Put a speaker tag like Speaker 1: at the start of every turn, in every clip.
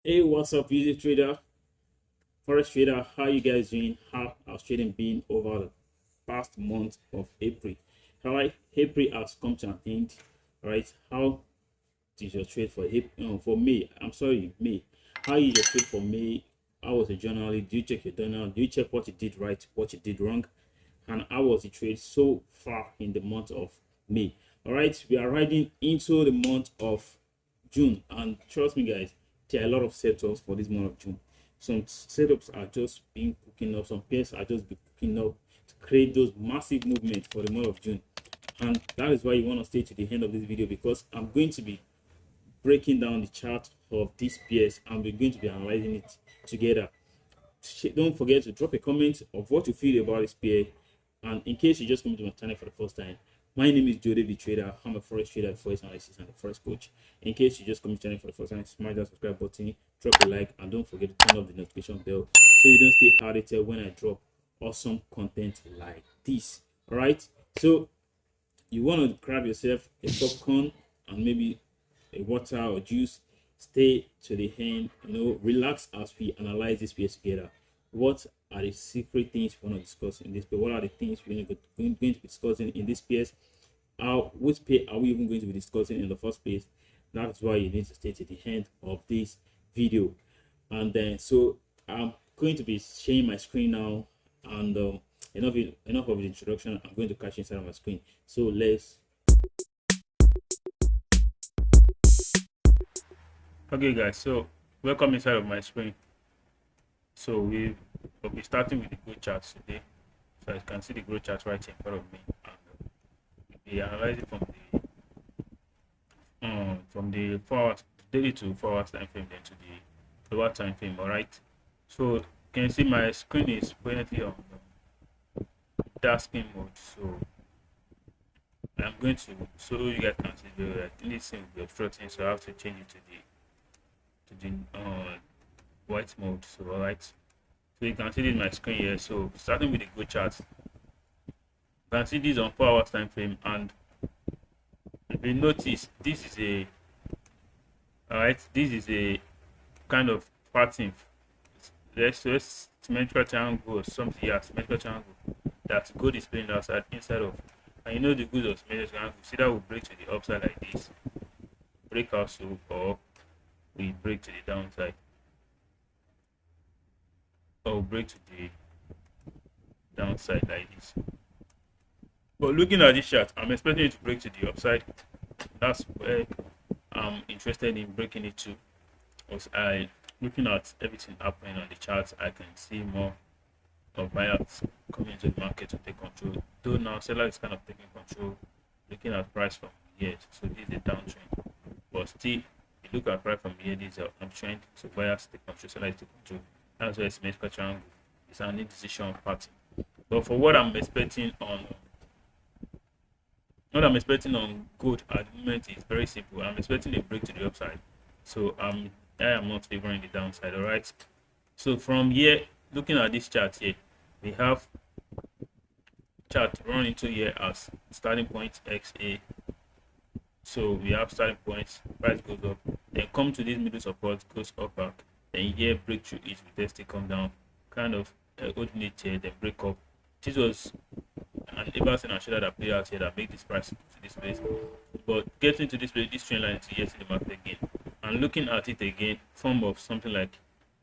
Speaker 1: Hey, what's up, YouTube trader, Forex trader? How you guys doing? How has trading been over the past month of April? All right, April has come to an end. All right, how did your trade for April? For May? I'm sorry, May. How is your trade for May? How was the journal? Do you check your journal? Do you check what you did right, what you did wrong, and how was the trade so far in the month of May? All right, we are riding into the month of June, and trust me, guys, there are a lot of setups for this month of June. Some setups are just being cooking up, some pairs are just cooking up to create those massive movements for the month of June. And that is why you want to stay to the end of this video, because I'm going to be breaking down the chart of these pairs and we're going to be analyzing it together. Don't forget to drop a comment of what you feel about this pair. And in case you just come to my channel for the first time, my name is JoedaveFx. I'm a Forex trader, Forex analyst, and a Forex coach. In case you just come to the channel for the first time, smash that subscribe button, drop a like, and don't forget to turn off the notification bell so you don't stay hard to tell when I drop awesome content like this. All right, so you want to grab yourself a popcorn and maybe a water or juice. Stay to the end, relax as we analyze this pair together. What are the secret things we want to discuss in this pair? What are the things we're going to be discussing in this pair? Which pair are we even going to be discussing in the first place? That's why you need to stay to the end of this video. And then so I'm going to be sharing my screen now, and enough of the introduction. I'm going to catch inside of my screen. So let's. Okay, guys, so welcome inside of my screen. So we will be starting with the growth charts today. So you can see the growth chart right in front of me, and we'll be analyzing from the 4 hours daily to 4 hours time frame, then to the lower time frame. All right, so you can see my screen is currently on dark skin mode, so I'm going to, so you guys can see the this thing will be obstructing, so I have to change it to the white mode. So all right, so you can see this my screen here. So starting with the growth chart, you can see this on 4 hours time frame, and if you notice, this is a kind of pattern. Let's symmetrical triangle or something. Yeah, symmetrical triangle that gold is playing outside inside of, and the good of symmetrical triangle, see that will break to the upside like this, break also, or we break to the downside, or break to the downside like this. But looking at this chart, I'm expecting it to break to the upside. That's where I'm interested in breaking it to. Because looking at everything happening on the charts, I can see more of buyers coming into the market to take control. Though now seller is kind of taking control, looking at price from here. So this is a downtrend, but still, if you look at price from here, this is an uptrend. So buyers take control, seller take control. That's why it's symmetrical triangle. It's an indecision pattern. But for what I'm expecting on gold at the moment is very simple. I'm expecting a break to the upside, so I am not favoring the downside. All right, so from here, looking at this chart here, we have chart run into here as starting point XA. So we have starting points, price goes up, then come to this middle support, goes up back, then here breakthrough is retested, come down, kind of holding it here, then break up. This was an everything and shoulder that play out here that make this price to this place. But getting to this place, this trend line to yet in the market again, and looking at it again, form of something like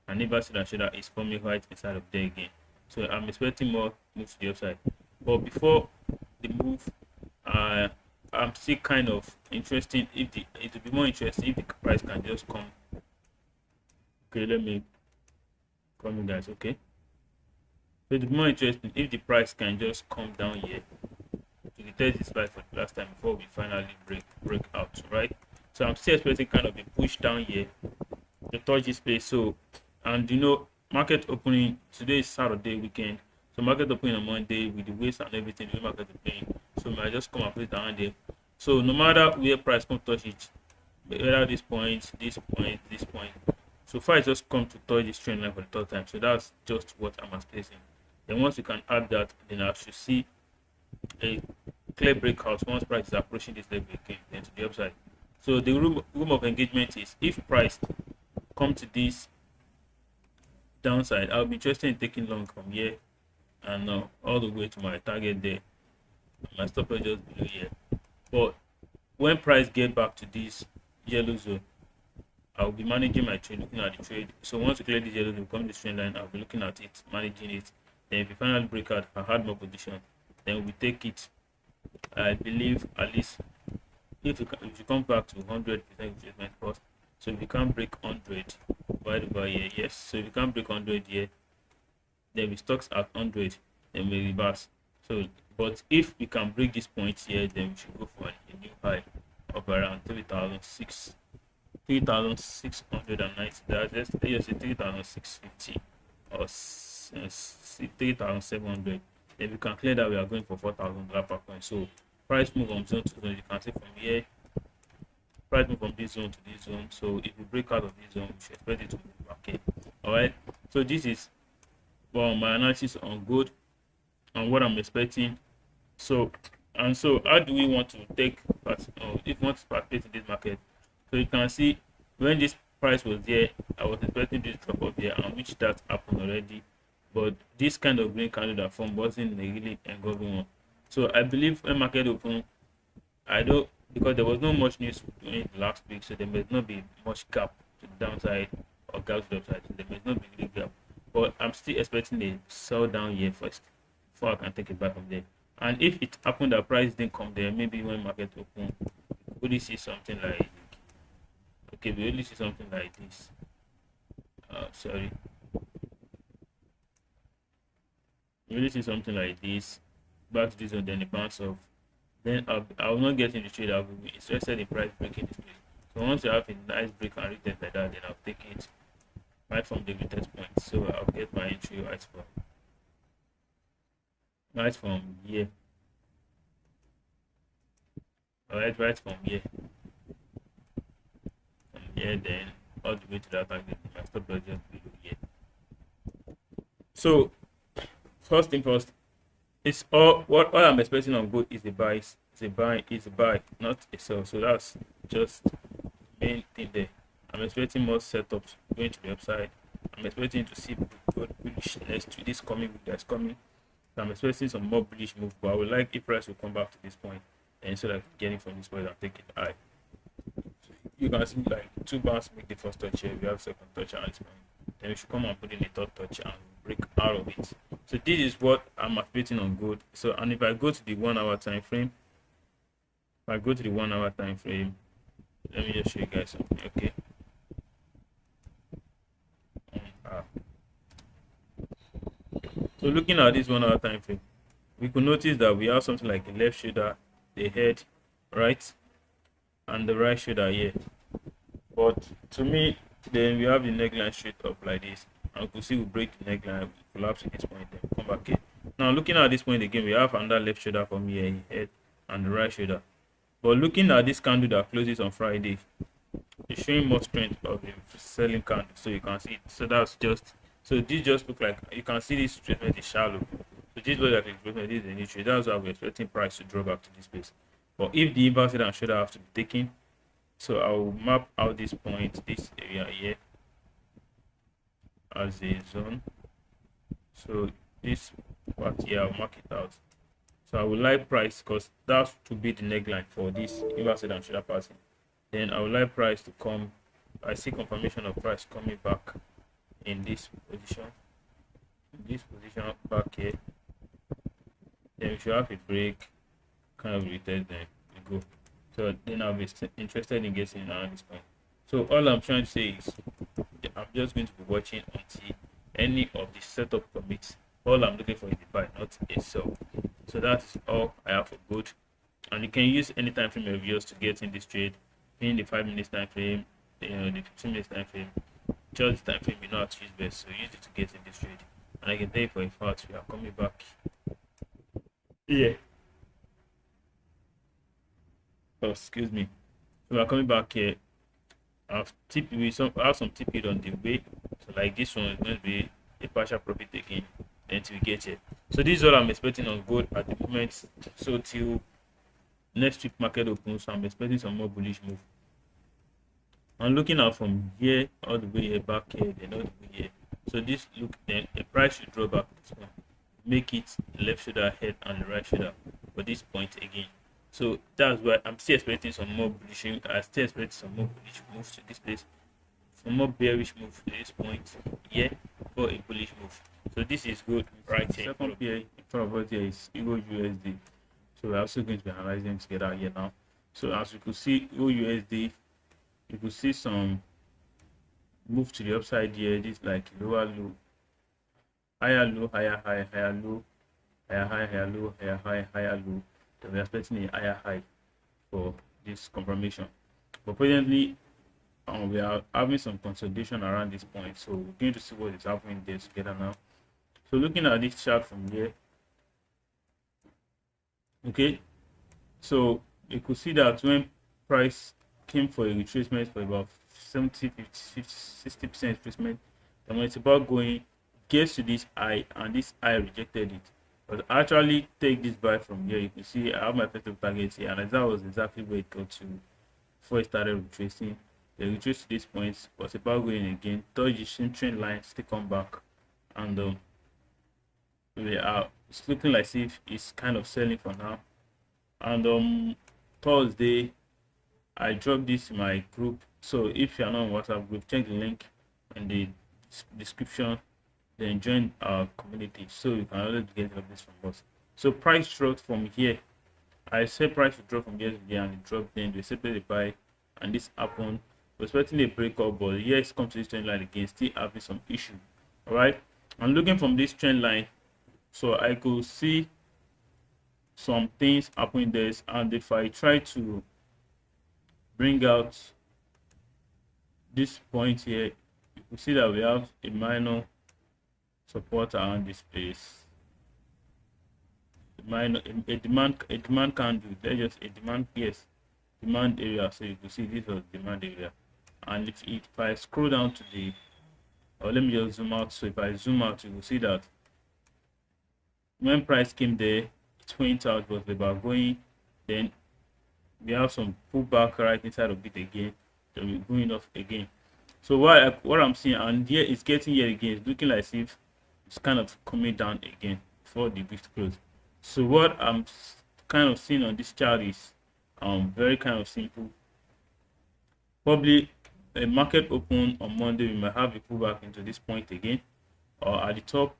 Speaker 1: an everything and shoulder is forming right inside of there again. So I'm expecting more move to the upside. But before the move, I'm still kind of interested. It would be more interesting if the price can just come. Okay, let me come in, guys. Okay. So it would be more interesting if the price can just come down here to the test this price for the last time before we finally break out, right? So I'm still expecting kind of a push down here to touch this place. So, and market opening today is Saturday weekend. So market opening on Monday with the weights and everything, the market is playing. So I just come and place down there. So no matter where price come touch it, whether this point, this point, this point. So far, it just come to touch this trend line for the third time. So that's just what I'm expecting. Then once you can add that, then I should see a clear breakout once price is approaching this level again, then to the upside. So the room of engagement is if price come to this downside, I'll be interested in taking long from here and all the way to my target there. My stop loss just below here. But when price get back to this yellow zone, I'll be managing my trade, looking at the trade. So once we clear this yellow zone, come this trend line, I'll be looking at it, managing it. Then if we finally break out, I had more position, then we take it. I believe at least if you come back to 100% retracement cost. So if you can't break 100 right over here, yes. So if you can't break 100 here, then we stocks at 100, then we reverse. So but if we can break this point here, then we should go for a new high of around 3,690. That's just 3,650 or 3,700. If we can clear that, we are going for $4,000 per coin. So price move from zone to zone. You can see from here, price move from this zone to this zone. So if we break out of this zone, we should expect it to move back here. All right. So this is my analysis on gold and what I'm expecting. So how do we want to take part? If we want to participate in this market, so you can see when this price was there, I was expecting this drop up here, and which that happened already. But this kind of green candle that form wasn't a really engulfing one. So I believe when market open, because there was no much news during the last week, so there may not be much gap to the downside or gap to the upside. So there may not be really gap. But I'm still expecting a sell down here first before I can take it back from there. And if it happened that price didn't come there, maybe when market open, we only see something like we only see something like this. We only see something like this. Back to this one, then the bounce off. Then I will not get in the trade. I will be interested in price breaking this place. So once you have a nice break and retest like that, then I'll take it right from the retest point. So I'll get my entry right from here. Alright, right from here. From here, then all the way to that target. My stop loss just below here. So first thing first, it's all I'm expecting on gold is a buy. It's a buy, not a sell. So that's just the main thing there. I'm expecting more setups going to the upside. I'm expecting to see good bullishness to this coming week that's coming. So I'm expecting some more bullish move, but I would like if price will come back to this point, and so that getting from this point and take it high. So you can see like two bars make the first touch here. We have second touch at this point. Then we should come and put in the third touch and break out of it. So this is what I'm activating on gold. So and if I go to the 1 hour time frame, let me just show you guys something. Okay. So looking at this 1 hour time frame, we could notice that we have something like the left shoulder, the head, right, and the right shoulder here. But to me, then we have the neckline straight up like this, and we could see we break the neckline, we collapse at this point, then come back here. Now looking at this point again, we have another left shoulder from here, head, and the right shoulder. But looking at this candle that closes on Friday, it's showing more strength of the selling candle, so you can see it. So that's just, so this just look like, you can see this retracement is shallow. So this looks like retracement, this is a new trade. That's why we're expecting price to draw back to this place. But if the inverse head and shoulder have to be taken, so I will map out this point, this area here, as a zone. So this part here, I'll mark it out. So I will like price, because that to be the neckline for this inverse head and shoulder pattern. Then I would like price to come. I see confirmation of price coming back in this position. Back here. Then we should have a break, kind of retest, then we go. So then I'll be interested in getting around this point. So all I'm trying to say is I'm just going to be watching until any of the setup commits. All I'm looking for is the buy, not a sell. So that is all I have for gold. And you can use any time frame of yours to get in this trade. In the 5 minutes time frame, the 15 minutes time frame, just the time frame you know how to use best. So use it to get in this trade. And I can tell you for a fact we are coming back. Yeah. Oh, excuse me. So we are coming back here. I have some TP on the way. So like this one is going to be a partial profit taking until we get here. So this is all I'm expecting on gold at the moment. So till next week market opens, so I'm expecting some more bullish move. I'm looking at from here all the way here back here, then all the way here. So this look, then the price should draw back this one, make it left shoulder head and the right shoulder for this point again. So that's why I'm still expecting some more bullish. I still expect some more bullish moves to this place, some more bearish move to this point here for a bullish move. So this is good right here. Second pair in front of us here is EUR USD. So we're also going to be analyzing them together here now. So as you could see, EUR USD, you could see some move to the upside here. This like lower low, higher low, higher high, higher low, higher high, higher low, higher high, higher low. Then we're expecting a higher high for this confirmation. But presently, we are having some consolidation around this point. So we're going to see what is happening there together now. So looking at this chart from here, okay, so you could see that when price came for a retracement for about 70, 50, 60% retracement, and when it's about going, gets to this high, and this high rejected it. But actually take this buy from here, you can see I have my effective target here, and that was exactly where it got to before it started retracing. They retraced to this point, was about going again, touch the same trend line, still come back, and it's looking like if it's kind of selling for now. And Thursday I dropped this in my group, so if you're not on WhatsApp group, check the link in the description, then join our community so you can always get updates from us. So price dropped from here. I said price would drop from here to here, and it dropped. Then we accepted the buy, and this happened. We're expecting a breakout, but here it's come to this trend line again, still having some issue. All right, I'm looking from this trend line, so I could see some things happening there. And if I try to bring out this point here, you can see that we have a minor support around this place. A demand candle. There's just a demand, yes, demand area. So you can see this was demand area. And if I scroll down to the, or let me just zoom out. So if I zoom out, you will see that when price came there, it went out, was about going, then we have some pullback right inside of it again, then we're going off again. So what I'm seeing, and here it's getting here again, it's looking like if it's kind of coming down again before the week close. So what I'm kind of seeing on this chart is very kind of simple. Probably a market open on Monday, we might have a pullback into this point again, or at the top,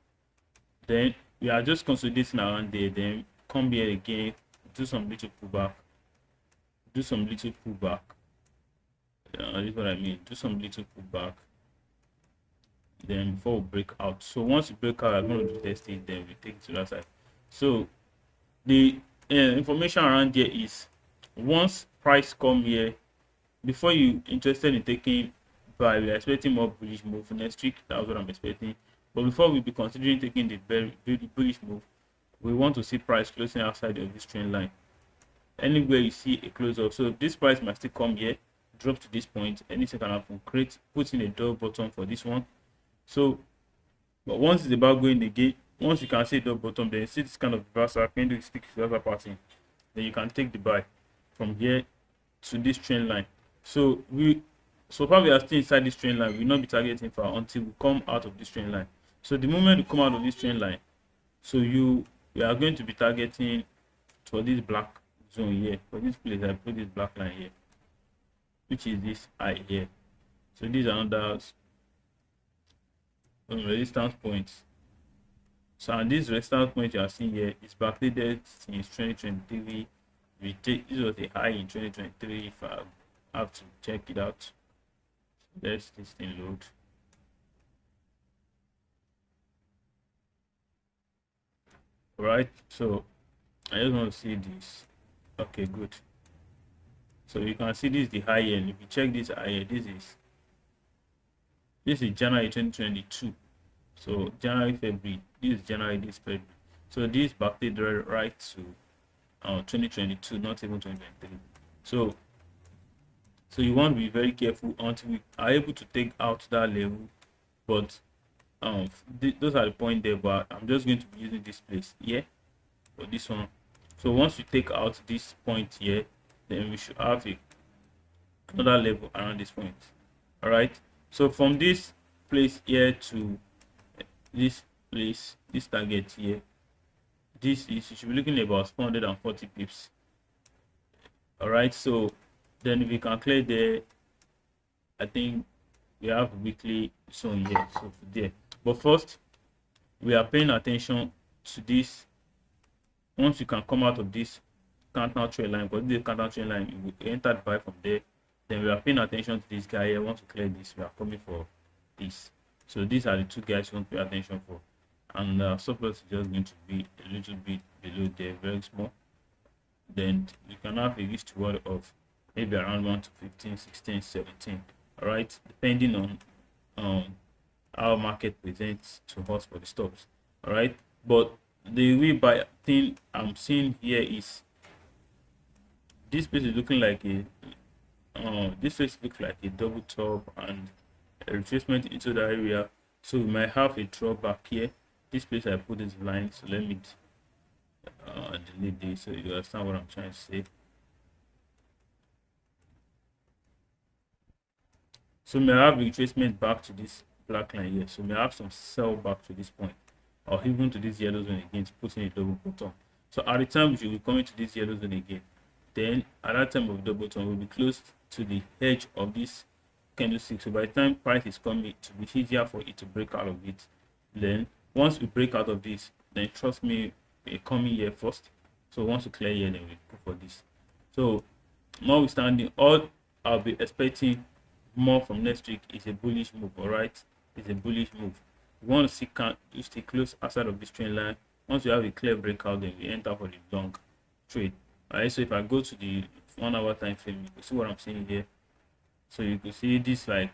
Speaker 1: then we are just consolidating around there, then come here again, do some little pullback, this is what I mean, do some little pullback, then before we break out. So once we break out, I'm going to do testing, then we take it to that side. So the information around here is, once price come here, before you interested in taking buy, we are expecting more bullish move next week. That's what I'm expecting. But before we be considering taking the very bullish move, we want to see price closing outside of this trend line. Anywhere you see a close up, so this price might still come here, drop to this point, anything can happen, put in a double bottom for this one. So but once it's about going again, once you can see double bottom, then you see this kind of reversal, can do stick to the other pattern, then you can take the buy from here to this trend line. So far we are still inside this trend line. We will not be targeting for until we come out of this trend line. So the moment you come out of this trend line, so we are going to be targeting for this black zone here, for this place. I put this black line here, which is this high here. So these are another resistance points. So and this resistance point you are seeing here is backdated since 2023. This was a high in 2023. If I have to check it out, let's this thing load. All right, so I just want to see this. Okay, good. So you can see this is the high end. If you check this high end, this is January 2022. So January, February, this is January, this February. So this backdated right to 2022, not even 2023. So you want to be very careful until we are able to take out that level. But those are the point there. But I'm just going to be using this place here for this one. So once you take out this point here, then we should have another level around this point. All right, so from this place here to this place, this target here, this is, you should be looking at about 440 pips. All right, so then if we can clear there, I think we have weekly zone here, so there. But first, we are paying attention to this. Once you can come out of this counter trend line, because this counter trend line, you will enter the buy from there. Then we are paying attention to this guy here. Once we clear this, we are coming for this. So these are the two guys you want to pay attention for. And stop loss is just going to be a little bit below there, very small. Then you can have a risk reward of maybe around 1 to 15, 16, 17. All right, depending on how market presents to us for the stops. All right, but the rebuy thing I'm seeing here is this place is looking like a this place looks like a double top and a retracement into the area, so we might have a drawback here. This place I put this line, so let me delete this so you understand what I'm trying to say. So may have retracement back to this black line here, so may have some sell back to this point, or even to this yellow zone again, putting a double bottom. So at the time we should be coming to this yellow zone again. Then at that time of double bottom, we'll be close to the edge of this candlestick. So by the time price is coming, to be easier for it to break out of it. Then once we break out of this, then trust me, we're coming here first. So once we clear here, then we go for this. So notwithstanding, all I'll be expecting more from next week is a bullish move. All right, it's a bullish move. We want to see you stay close outside of this trend line. Once we have a clear breakout, then we enter for the long trade. All right, so if I go to the 1 hour time frame, you can see what I'm saying here. So you can see this like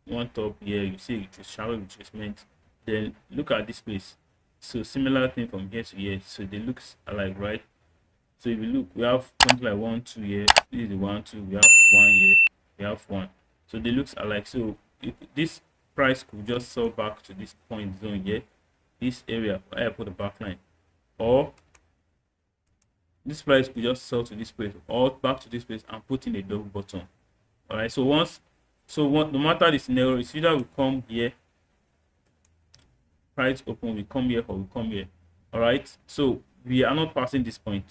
Speaker 1: one top here, you see a shallow retracement. Then look at this place. So similar thing from here to here, so they look alike, right? So if you look, we have something like 1 2 here, this is the 1 2, we have 1 here, we have 1, so they look alike. So if this price could just sell back to this point zone here, this area where I put the back line, or this price could just sell to this place or back to this place and put in a double bottom. All right, so no matter the scenario, it's either we come here, price open, we come here, or we come here. All right, so we are not passing this point.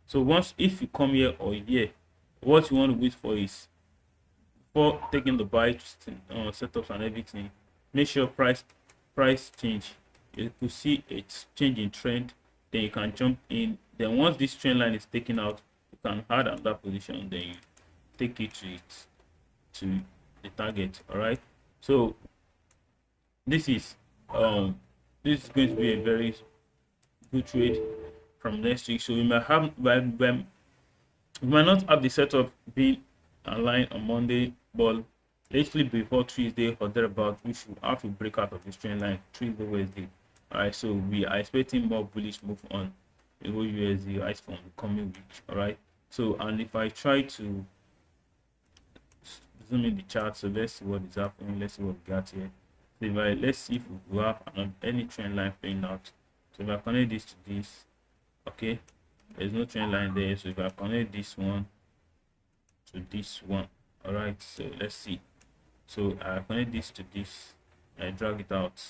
Speaker 1: So once, if you come here or here, what you want to wait for is, for taking the buy setups and everything, make sure price change. You could see it's changing trend, then you can jump in. Then once this trend line is taken out, you can add another position, then you take it to the target. All right, so this is going to be a very good trade from next week. So we might not have the setup being aligned on Monday, but literally before Tuesday or thereabout, we should have a breakout of this trend line Tuesday, Wednesday. All right, so we are expecting more bullish move on the whole USD right from the coming week. All right, so and if I try to zoom in the chart, so let's see what is happening. Let's see what we got here. So let's see if we have any trend line playing out. So if I connect this to this, okay, there's no trend line there. So if I connect this one to this one, all right, so let's see. So I connect this to this, I drag it out.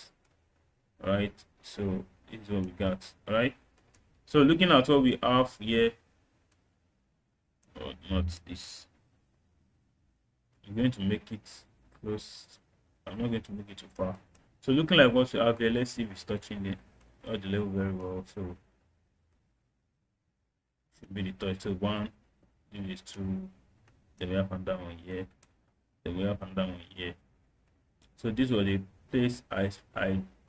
Speaker 1: All right, so this is what we got. All right, so looking at what we have here, or not this, I'm going to make it close. I'm not going to make it too far. So looking like what we have here, let's see if it's touching the level very well. So should be the touch. So 1, this is 2, then we up and down one here, then we up and down one here. So this was the place I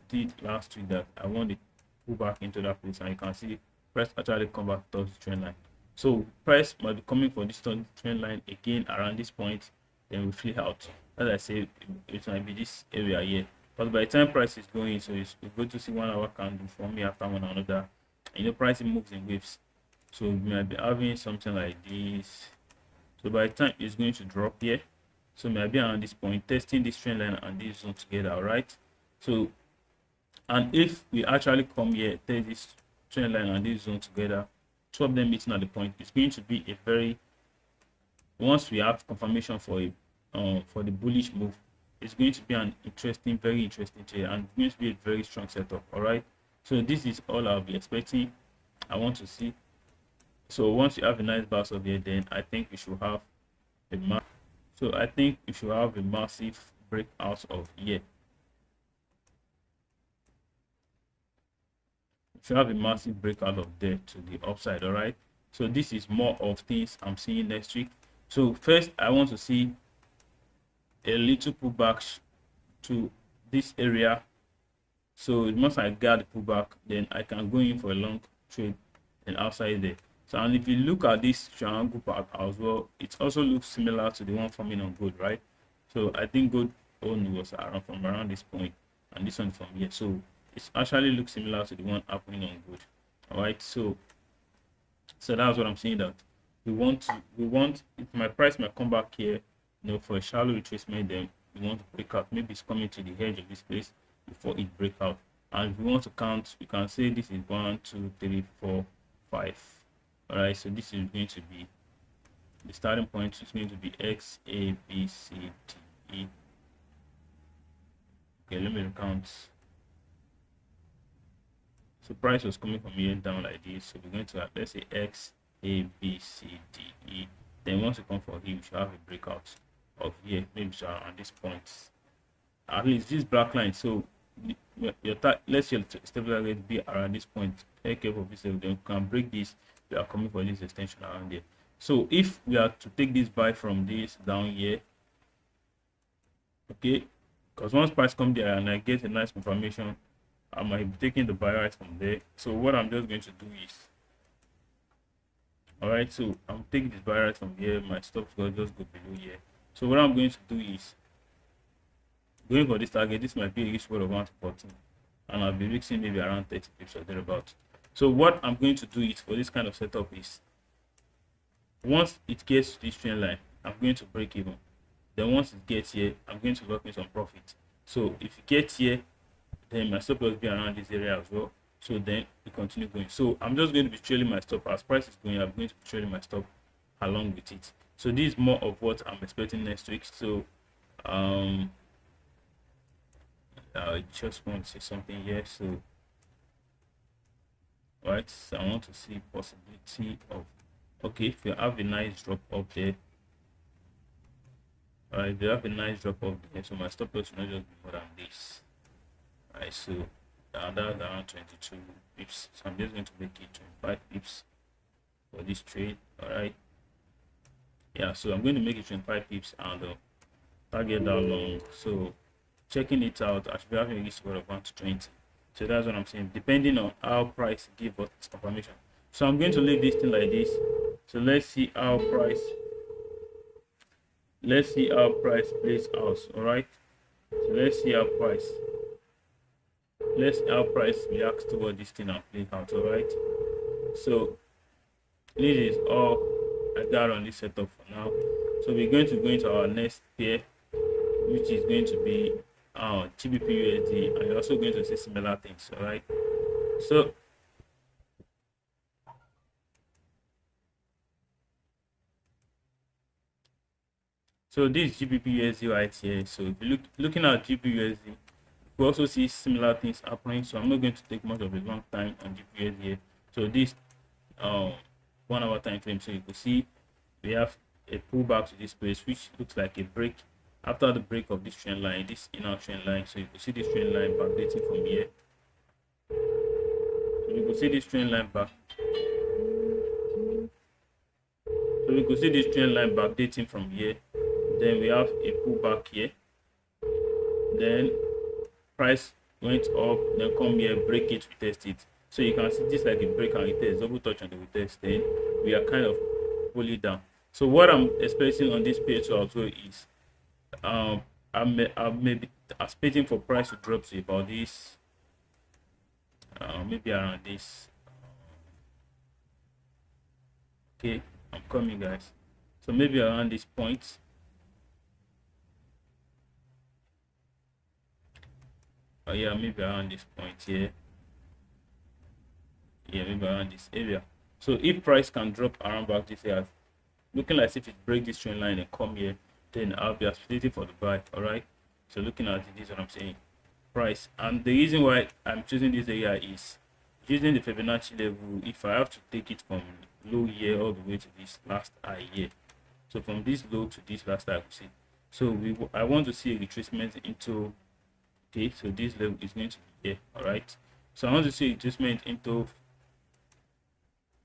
Speaker 1: did last week that I want to pull back into that place, and you can see price actually come back towards the trend line. So price might be coming for this trend line again around this point, then we flee out. As I say, it might be this area here, but by the time price is going, so it's good to see 1 hour candle from me after one another. And you know, pricing moves in waves, so we might be having something like this. So by the time it's going to drop here, so maybe around this point, testing this trend line and this zone together. All right, so and if we actually come here, test this trend line and this zone together, two of them meeting at the point, it's going to be a very once we have confirmation for the bullish move, it's going to be an interesting, very interesting trade, and it's going to be a very strong setup. All right, so this is all I'll be expecting. I want to see. So once you have a nice bounce of here, then I think we should have a massive breakout of here. We should have a massive breakout of there to the upside. All right, so this is more of things I'm seeing next week. So first, I want to see a little pullback to this area. So once I get the pullback, then I can go in for a long trade and outside there. So, and if you look at this triangle pattern as well, it also looks similar to the one forming on gold, right? So I think gold own was from around this point, and this one from here. So it actually looks similar to the one happening on gold. All right, so that's what I'm saying, that we want if my price might come back here, for a shallow retracement, then we want to break out. Maybe it's coming to the edge of this place before it break out. And if we want to count, you can say this is 1, 2, 3, 4, 5. All right, so this is going to be the starting point. Is going to be X, A, B, C, D, E. Okay, let me count. So price was coming from here down like this. So we're going to have, let's say, X, A, B, C, D, E. Then once you come for here, we should have a breakout of here, maybe around this point. At least this black line. So let's say stabilizer rate be around this point. Take care of this, then we can break this. We are coming for this extension around there. So if we are to take this buy from this down here, okay, because once price come there and I get a nice confirmation, I might be taking the buy right from there. So what I'm just going to do is, all right, so I'm taking this buy right from here. My stop will just go below here. So what I'm going to do is going for this target. This might be a risk of 114, and I'll be risking maybe around 30 pips or thereabout. So what I'm going to do is, for this kind of setup, is once it gets to this trend line, I'm going to break even. Then once it gets here, I'm going to lock in some profit. So if it gets here, then my stop will be around this area as well. So then we continue going. So I'm just going to be trailing my stop as price is going. I'm going to be trailing my stop along with it. So this is more of what I'm expecting next week. So I just want to say something here. So right, so I want to see possibility of, okay, if you have a nice drop up there, all right, if you have a nice drop up there, so my stop loss will not just be more than this. All right, so that's around 22 pips. So I'm just going to make it 25 pips for this trade. All right, yeah, so I'm going to make it 25 pips and target that long. So checking it out, I should be having a risk score of 1 to 20. So that's what I'm saying, depending on how price give us confirmation. So I'm going to leave this thing like this. So let's see how price plays out. All right, so let's see how price reacts toward this thing and play out. All right, so this is all I got on this setup for now. So we're going to go into our next pair, which is going to be GBP USD, and you're also going to see similar things. All right, so this is GBP USD right here. So if you looking at GBP USD, we also see similar things happening. So I'm not going to take much of a long time on GBP USD here. So this 1 hour time frame, so you can see we have a pullback to this place, which looks like a break after the break of this trend line, this inner trend line. So you can see this trend line backdating from here. So you can see this trend line backdating from here. Then we have a pullback here. Then price went up, then come here, break it, retest it. So you can see this like a break and retest, double touch on the retest. Then we are kind of pulling down. So what I'm expecting on this page also is I may be expecting for price to drop to about this, maybe around this. Okay, I'm coming, guys. So maybe around this point. Oh yeah, maybe around this point here. Yeah, maybe around this area. So if price can drop around back this area, looking like if it breaks this trend line and come here, then I'll be anticipating for the buy. All right, so looking at it, this is what I'm saying, price. And the reason why I'm choosing this area is using the Fibonacci level. If I have to take it from low here all the way to this last high here, so from this low to this last high, see, so I want to see a retracement into, okay, so this level is going to be here. All right, so I want to see a retracement into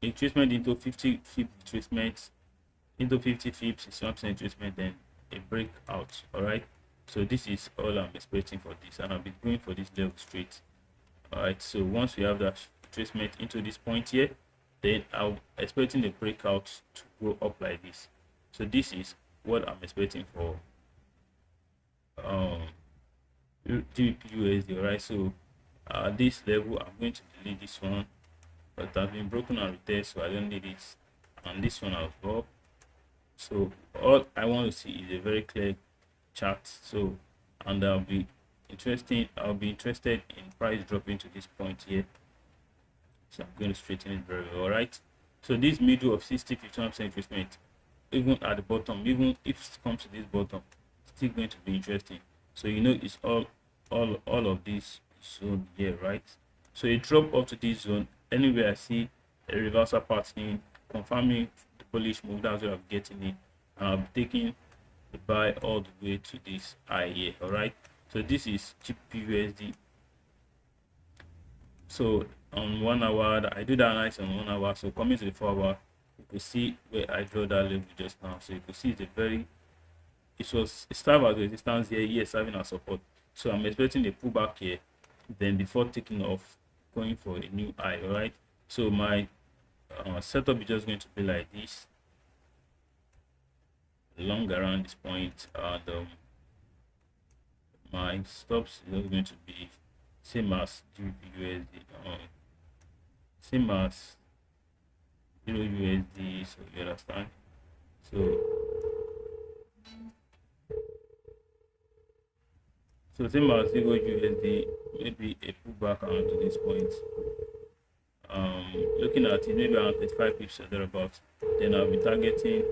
Speaker 1: 50 fib retracement, into 50 fips, 61% retracement, then a breakout. All right, so this is all I'm expecting for this, and I'll be going for this level straight. All right, so once we have that retracement into this point here, then I'm expecting the breakout to go up like this. So this is what I'm expecting for GBP USD. All right, so this level, I'm going to delete this one, but it has been broken and retest, so I don't need it, and this one as well. So all I want to see is a very clear chart. So, and I'll be interested in price dropping to this point here. So I'm going to straighten it very well. All right, so this middle of 51% retracement, even at the bottom, even if it comes to this bottom, it's still going to be interesting. So you know, it's all of this zone here, right? So a drop up to this zone, anywhere I see a reversal pattern confirming the bullish move, that's what I'm getting in, and I'll be taking the buy all the way to this high here. All right, so this is GBP. So on 1 hour, I do that nice on 1 hour. So coming to the 4 hour, you can see where I draw that level just now. So you can see it served as resistance here, serving as support. So I'm expecting a pullback here, then before taking off, going for a new high. All right, so my setup is just going to be like this, long around this point, and my stops is going to be same as GBP USD, same as Euro USD. So you understand, so same as Euro USD, maybe a pullback around to this point. Looking at it, maybe around 35 pips or thereabouts, then I'll be targeting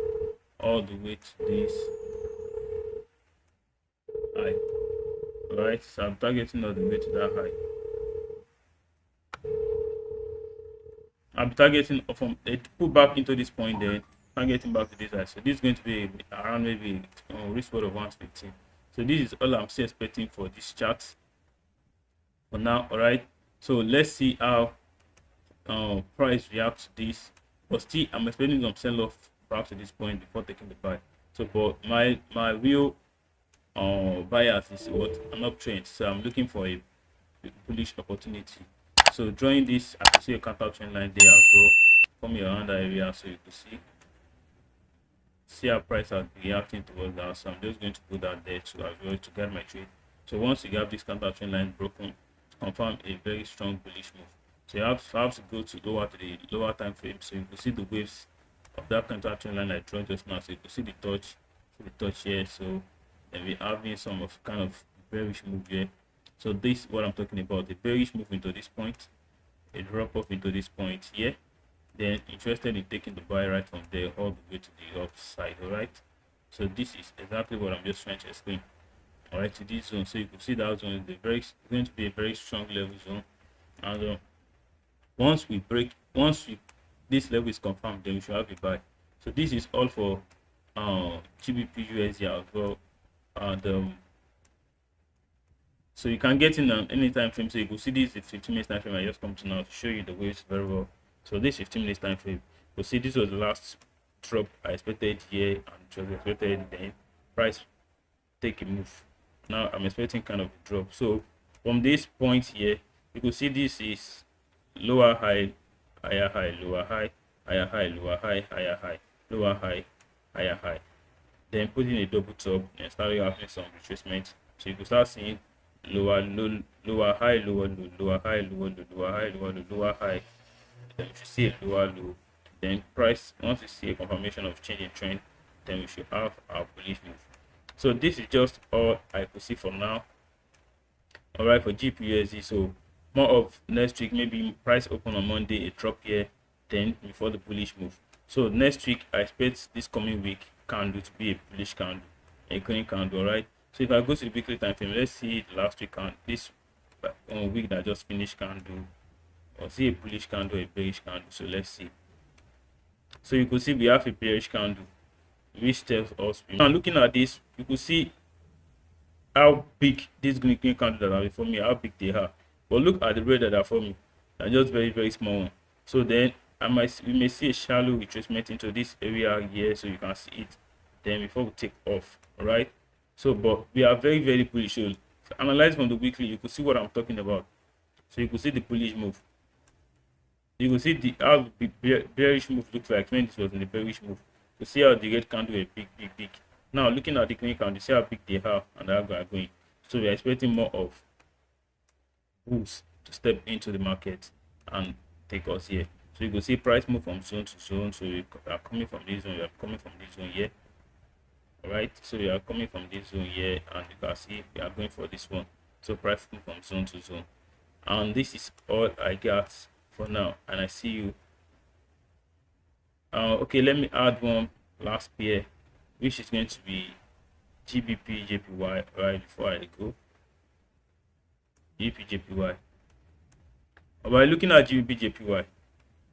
Speaker 1: all the way to this high. All right, so I'm targeting all the way to that high. I'm targeting from a pullback into this point, then targeting back to this high. So this is going to be around maybe risk reward of 115. So this is all I'm still expecting for this chart for now. All right, so let's see how price reacts to this, but still I'm expecting some sell off back to this point before taking the buy. So but my real bias is what an uptrend, so I'm looking for a bullish opportunity. So drawing this, I can see a counter trend line there as well coming around that area, so you can see how price has been reacting towards that. So I'm just going to put that there to as well to get my trade. So once you have this counter trend line broken, confirm a very strong bullish move. So you have to go to the lower time frame, so you can see the waves of that counter trend line I draw just now. So you can see the touch here. So then we're having some of kind of bearish move here. So this is what I'm talking about, the bearish move into this point, a drop off into this point here, then interested in taking the buy right from there all the way to the upside. All right, so this is exactly what I'm just trying to explain. All right, to this zone, so you can see that zone is going to be a very strong level zone, and once this level is confirmed, then we should have a buy. So this is all for GBP USD as well, and so you can get in on any time frame. So you can see this is 15 minutes time frame. I just come to now to show you the waves very well. So this 15 minutes time frame, you see this was the last drop I expected here, and it was expected then price take a move. Now I'm expecting kind of a drop. So from this point here, you can see this is lower high, higher high, lower high, higher high, lower high, higher high, lower high, higher high. Then putting a double top and starting having some retracement. So you can start seeing lower low, lower high, lower low, lower high, lower low, lower high, lower low, lower high. Then we should see a lower low. Then price, once we see a confirmation of changing trend, then we should have our bullish move. So this is just all I could see for now. All right, for GPUSD, so more of next week, maybe price open on Monday, a drop here, then before the bullish move. So next week I expect this coming week candle to be a bullish candle, a green candle. Right, so if I go to the weekly time frame, let's see the last week and this week that just finished candle, or see a bullish candle, a bearish candle. So let's see. So you could see we have a bearish candle, which tells us, now looking at this, you could see how big this green candle that are before me, how big they are. But look at the red that are for me, they're just very small one. So then we may see a shallow retracement into this area here, so you can see it then before we take off. All right, so but we are very bullish. So analyze from the weekly, you could see what I'm talking about. So you could see the bullish move, you could see how the bearish move looks like when this was in the bearish move. You see how the red candle is big. Now looking at the green candle, you see how big they are and how they are going. So we are expecting more of bulls to step into the market and take us here. So you can see price move from zone to zone. So we are coming from this zone, we are coming from this zone here. All right, so we are coming from this zone here, and you can see we are going for this one. So price move from zone to zone, and this is all I got for now, and I see you. Okay, let me add one last pair, which is going to be GBP JPY. Right before I go, GBP JPY. By looking at GBP JPY,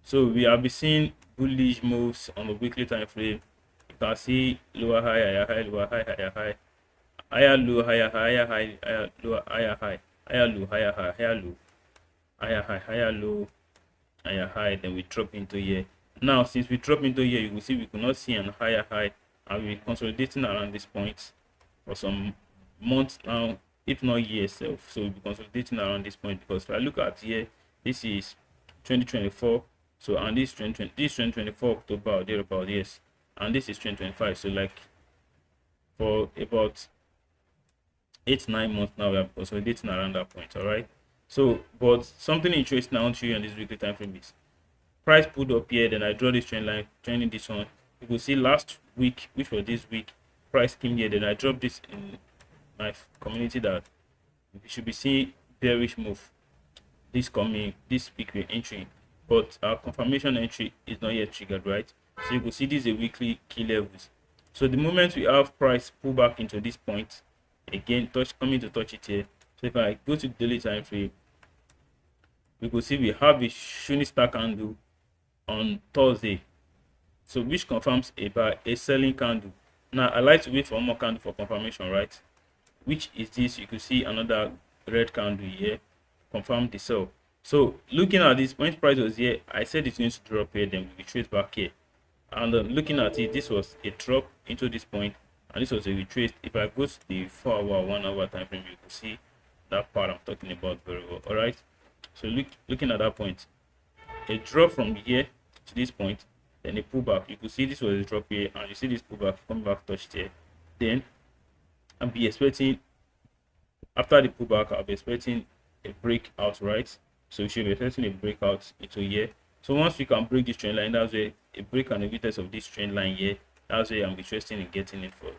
Speaker 1: so we have been seeing bullish moves on the weekly time frame. You can see lower high, higher high, lower high, higher high, higher low, higher higher high, higher low, higher high, higher low, higher high, higher low, higher high, higher low, higher high. Then we drop into here. Now since we drop into here, you will see we could not see an higher high, and we're consolidating around this point for some months now, if not years self. So we'll be consolidating around this point, because if I look at here, this is 2024. So and this 2024 October or thereabout, yes, and this is 2025. So like for about 8-9 months now, we are consolidating around that point. All right, so but something interesting I want to show you on this weekly time frame is price pulled up here, then I draw this trend line joining this one. You can see last week, which was this week, price came here, then I dropped this in my community that we should be seeing bearish move this week we're entering, but our confirmation entry is not yet triggered, right? So you can see these are weekly key levels. So the moment we have price pull back into this point again, coming to touch it here. So if I go to daily time frame, we could see we have a shooting star candle on Thursday, so which confirms a selling candle. Now I like to wait for one more candle for confirmation, right? Which is this. You could see another red candle here, confirm the sell. So looking at this, when price was here, I said it's going to drop here, then we retrace back here. And looking at it, this was a drop into this point, and this was a retrace. If I go to the 4-hour, 1-hour time frame, you can see that part I'm talking about very well. All right, so looking at that point, a drop from here to this point, then a pullback. You could see this was a drop here, and you see this pullback coming back touched here. Then I'll be expecting, after the pullback, I'll be expecting a breakout, right? So we should be expecting a breakout into here. So once we can break this trend line, that's where a break and a weakness of this trend line here, that's where I'm interested in getting it for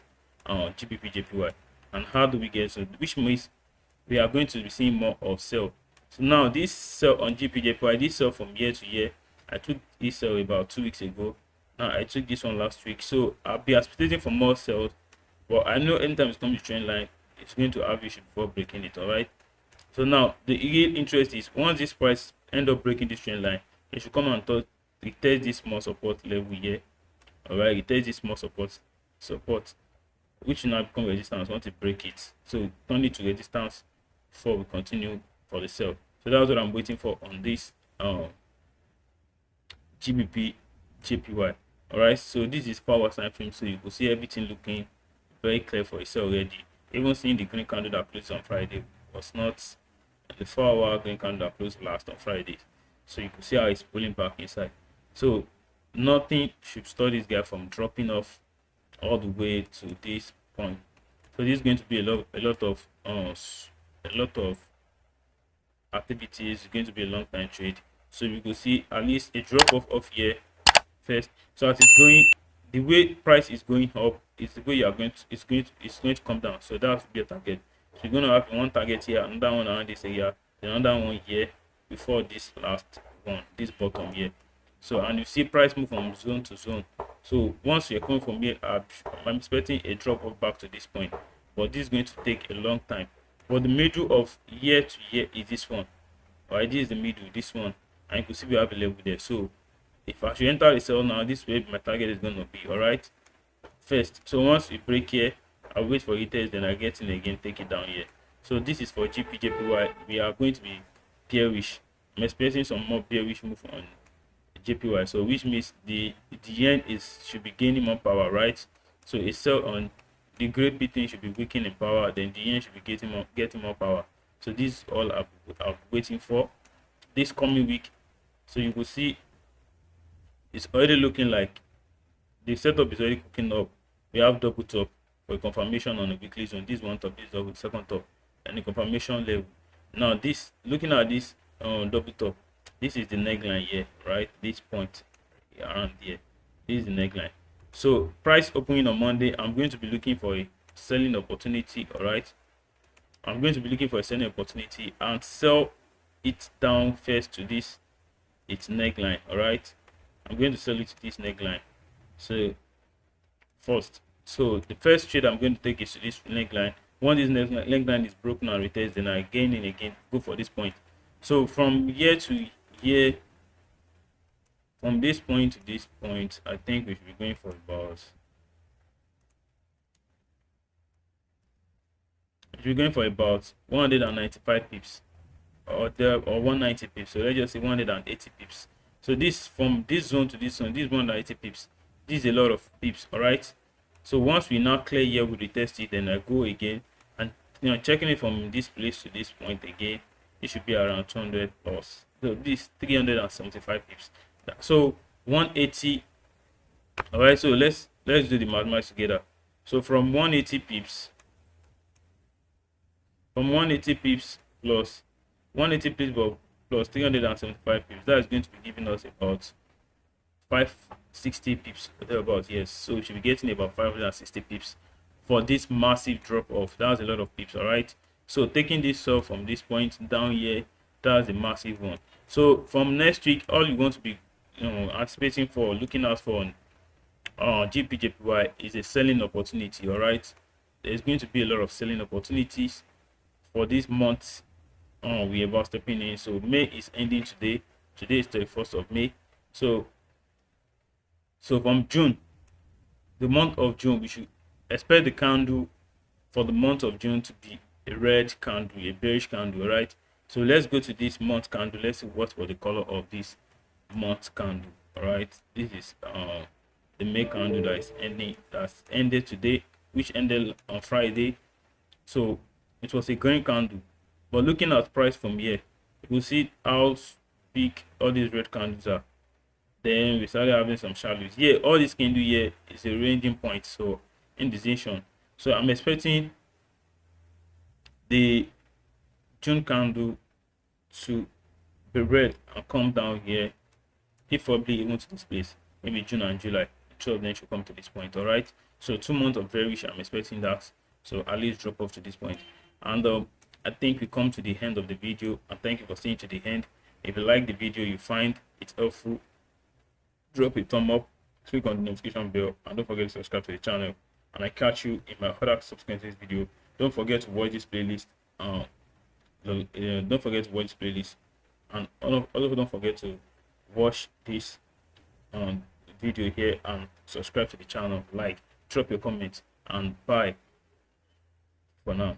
Speaker 1: GBP JPY. And how do we get so? Which means we are going to be seeing more of sell. So now this sell on GBP JPY, this sell from year to year, I took this sell about 2 weeks ago. Now I took this one last week, so I'll be expecting for more sells. But I know anytime it's coming to trend line, it's going to average before breaking it. All right. So now the real interest is once this price end up breaking this trend line, it should come and test this small support level here. All right, it tests this small support, which now become resistance once it break it. So turn it to resistance before we continue for the sell. So that's what I'm waiting for on this GBP JPY. All right, so this is 4-hour time frame, so you can see everything looking very clear for itself already. Even seeing the green candle that closed on Friday was not the 4-hour green candle that closed last on Friday. So you can see how it's pulling back inside. So nothing should stop this guy from dropping off all the way to this point. So this is going to be a lot of activities. It's going to be a long time trade. So you can see at least a drop off here first. So as it's going, the way price is going up, it's the way you are going to, it's going to come down. So that's be a target. So you're going to have one target here, another one around this area, another one here before this last one, this bottom here. So, and you see price move from zone to zone. So once you're coming from here, I'm expecting a drop off back to this point, but this is going to take a long time. But the middle of year to year is this one. Alright, this is the middle, this one, and you can see we have a level there. So if I should enter the sell now, this way my target is going to be. Alright, first, so once we break here, I'll wait for it test, then I get in again, take it down here. So this is for JPY. We are going to be bearish. I'm expecting some more bearish move on JPY, so which means the yen should be gaining more power, right? So a sell on the great P should be weakening in power, then the yen should be getting more power. So this is all I'm waiting for this coming week. So you will see it's already looking like the setup is already cooking up. We have double top for confirmation on the weekly zone. This one top, this double second top, and the confirmation level. Now this, looking at this double top, this is the neckline here, right? This point around here, this is the neckline. So price opening on Monday, I'm going to be looking for a selling opportunity. All right, I'm going to be looking for a selling opportunity and sell it down first to this its neckline. All right, I'm going to sell it to this neckline. So first, so the first trade I'm going to take is to this neckline. Once this neckline is broken and retest, then I gain in again, go for this point. So from year to year, from this point to this point, I think we should be going for about, we're going for about 195 pips or 190 pips. So let's just say 180 pips. So this, from this zone to this zone, this is 180 pips. This is a lot of pips. All right, so once we now clear here, we retest it, then I go again, and checking it from this place to this point again, it should be around 200 plus. So this 375 pips. So 180. All right, so let's do the mathematics together. So from 180 pips, from 180 pips plus 180 pips plus 375 pips, that is going to be giving us about 560 pips thereabouts. Yes, so we should be getting about 560 pips for this massive drop off. That's a lot of pips. All right, so taking this off from this point down here, that's a massive one. So from next week, all you want to be anticipating for, looking out for JPY is a selling opportunity. All right, there's going to be a lot of selling opportunities for this month. We're about stepping in. So May is ending today. Today is 31st of May. So from June, the month of June, we should expect the candle for the month of June to be a red candle, a bearish candle. Right, so let's go to this month candle. Let's see what was the color of this month candle. All right, this is the May candle that is ending, that's ended today, which ended on Friday. So it was a green candle, but looking at price from here, you will see how big all these red candles are. Then we started having some shadows. Yeah, all this candle here is a ranging point, so indecision. So I'm expecting the June candle to be red and come down here, if probably even to this place. Maybe June and July, two of them should come to this point. All right, so 2 months of bearish, I'm expecting that, so at least drop off to this point. And I think we come to the end of the video, and thank you for staying to the end. If you like the video, you find it helpful, drop a thumb up, click on the notification bell, and don't forget to subscribe to the channel. And I catch you in my other subsequent video. Don't forget to watch this playlist. Don't forget to watch this playlist, and also don't forget to watch this video here and subscribe to the channel, like, drop your comments, and bye for now.